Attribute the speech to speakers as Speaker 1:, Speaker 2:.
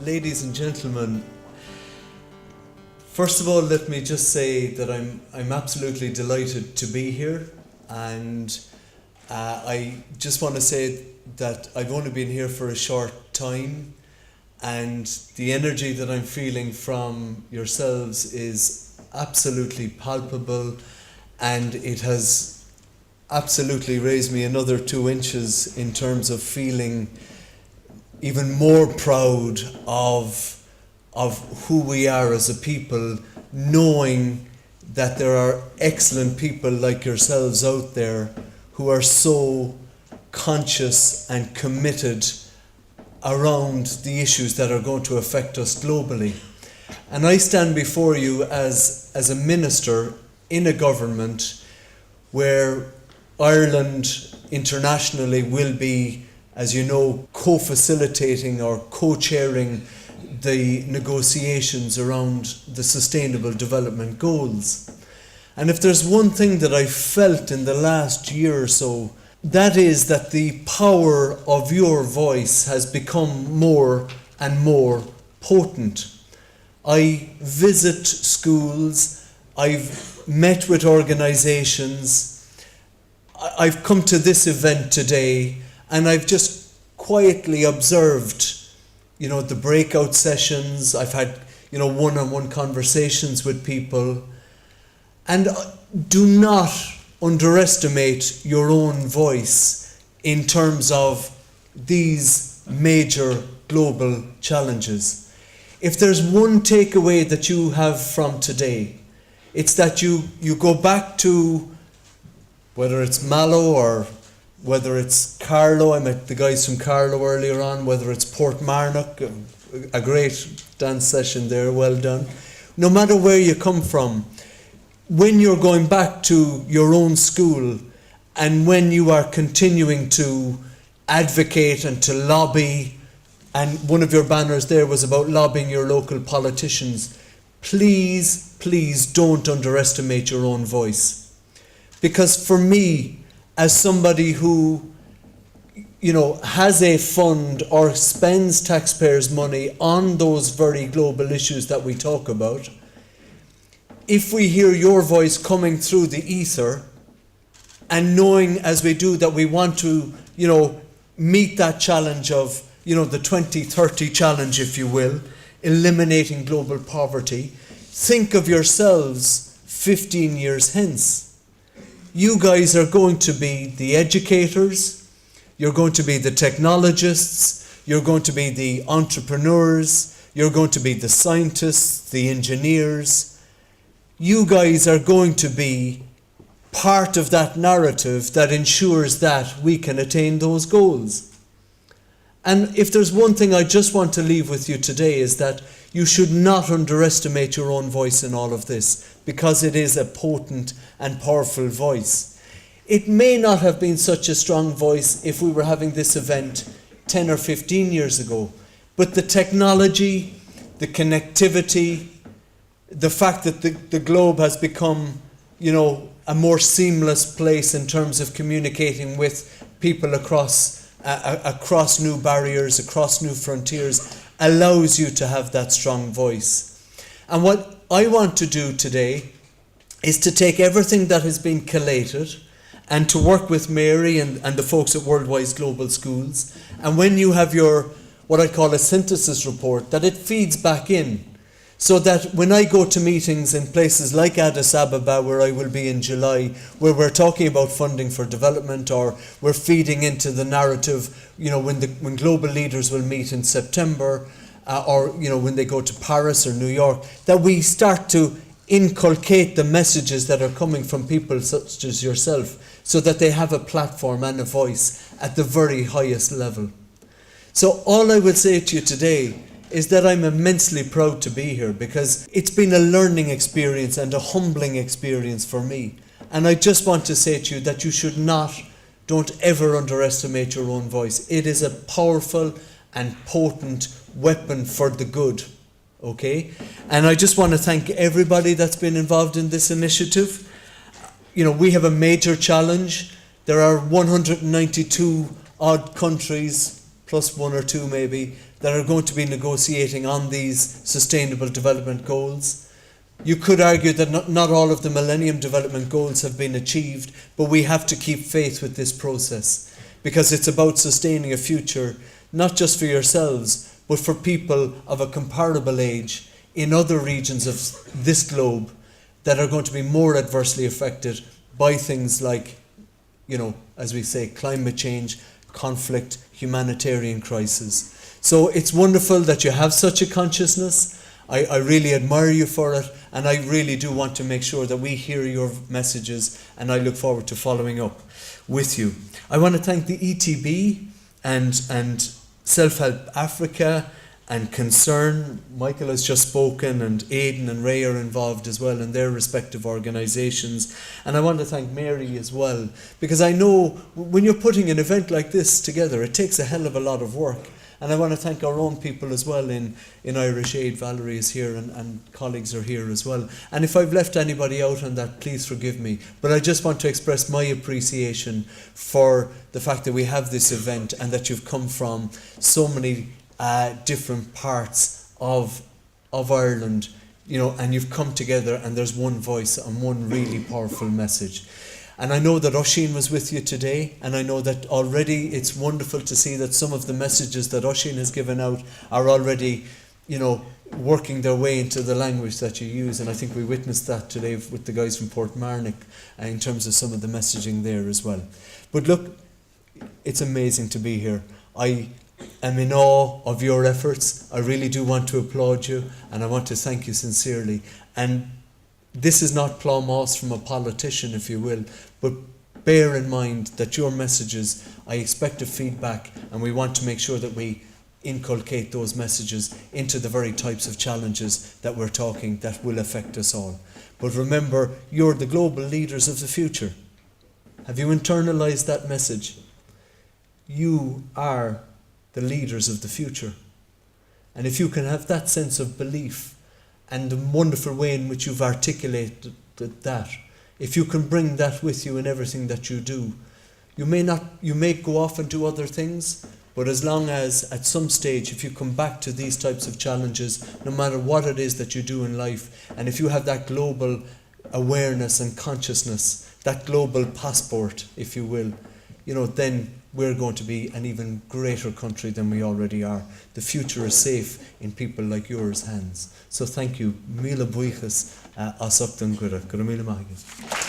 Speaker 1: Ladies and gentlemen, first of all, let me just say that I'm absolutely delighted to be here, and I just want to say that I've only been here for a short time, and the energy that I'm feeling from yourselves is absolutely palpable, and it has absolutely raised me another 2 inches in terms of feeling even more proud of who we are as a people, knowing that there are excellent people like yourselves out there who are so conscious and committed around the issues that are going to affect us globally. And I stand before you as a minister in a government where Ireland internationally will be, as you know, co-facilitating or co-chairing the negotiations around the Sustainable Development Goals. And if there's one thing that I felt in the last year or so, that is that the power of your voice has become more and more potent. I visit schools, I've met with organisations, I've come to this event today, and I've just quietly observed, the breakout sessions. I've had, one-on-one conversations with people. And do not underestimate your own voice in terms of these major global challenges. If there's one takeaway that you have from today, it's that you go back to, whether it's Mallow or whether it's Carlow. I met the guys from Carlow earlier on, whether it's Portmarnock, a great dance session there, well done. No matter where you come from, when you're going back to your own school and when you are continuing to advocate and to lobby, and one of your banners there was about lobbying your local politicians, please don't underestimate your own voice. Because for me, as somebody who, has a fund or spends taxpayers' money on those very global issues that we talk about, if we hear your voice coming through the ether and knowing as we do that we want to, meet that challenge of, the 2030 challenge, if you will, eliminating global poverty, think of yourselves 15 years hence. You guys are going to be the educators, you're going to be the technologists, you're going to be the entrepreneurs, you're going to be the scientists, the engineers. You guys are going to be part of that narrative that ensures that we can attain those goals. And if there's one thing I just want to leave with you today, is that you should not underestimate your own voice in all of this, because it is a potent and powerful voice. It may not have been such a strong voice if we were having this event 10 or 15 years ago, but the technology, the connectivity, the fact that the globe has become, a more seamless place in terms of communicating with people across new barriers, across new frontiers, allows you to have that strong voice. And what I want to do today is to take everything that has been collated and to work with Mary and the folks at Worldwise Global Schools. And when you have your, what I call a synthesis report, that it feeds back in, so that when I go to meetings in places like Addis Ababa, where I will be in July, where we're talking about funding for development, or we're feeding into the narrative, when global leaders will meet in September, or when they go to Paris or New York, that we start to inculcate the messages that are coming from people such as yourself, so that they have a platform and a voice at the very highest level. So all I would say to you today is that I'm immensely proud to be here, because it's been a learning experience and a humbling experience for me. And I just want to say to you that you don't ever underestimate your own voice. It is a powerful and potent weapon for the good, okay? And I just want to thank everybody that's been involved in this initiative. We have a major challenge. There are 192 odd countries, plus one or two maybe, that are going to be negotiating on these sustainable development goals. You could argue that not all of the Millennium Development Goals have been achieved, but we have to keep faith with this process, because it's about sustaining a future, not just for yourselves, but for people of a comparable age in other regions of this globe that are going to be more adversely affected by things like, as we say, climate change, conflict, humanitarian crisis. So it's wonderful that you have such a consciousness. I really admire you for it, and I really do want to make sure that we hear your messages, and I look forward to following up with you. I want to thank the ETB and Self-Help Africa and Concern. Michael has just spoken, and Aidan and Ray are involved as well in their respective organisations. And I want to thank Mary as well, because I know when you're putting an event like this together, it takes a hell of a lot of work. And I want to thank our own people as well in Irish Aid. Valerie is here, and colleagues are here as well. And if I've left anybody out on that, please forgive me. But I just want to express my appreciation for the fact that we have this event and that you've come from so many different parts of Ireland, and you've come together, and there's one voice and one really powerful message. And I know that Oisín was with you today, and I know that already it's wonderful to see that some of the messages that Oisín has given out are already, working their way into the language that you use. And I think we witnessed that today with the guys from Portmarnock in terms of some of the messaging there as well. But look, it's amazing to be here. I am in awe of your efforts. I really do want to applaud you, and I want to thank you sincerely. And this is not plomoss from a politician, if you will, but bear in mind that your messages, I expect a feedback, and we want to make sure that we inculcate those messages into the very types of challenges that we're talking that will affect us all. But remember, you're the global leaders of the future. Have you internalized that message? You are the leaders of the future. And if you can have that sense of belief and the wonderful way in which you've articulated that, if you can bring that with you in everything that you do, you may go off and do other things, but as long as at some stage, if you come back to these types of challenges, no matter what it is that you do in life, and if you have that global awareness and consciousness, that global passport, if you will, then we're going to be an even greater country than we already are. The future is safe in people like yours hands. So thank you. Míle buíochas as uchtán gura. Gura míle maithigh.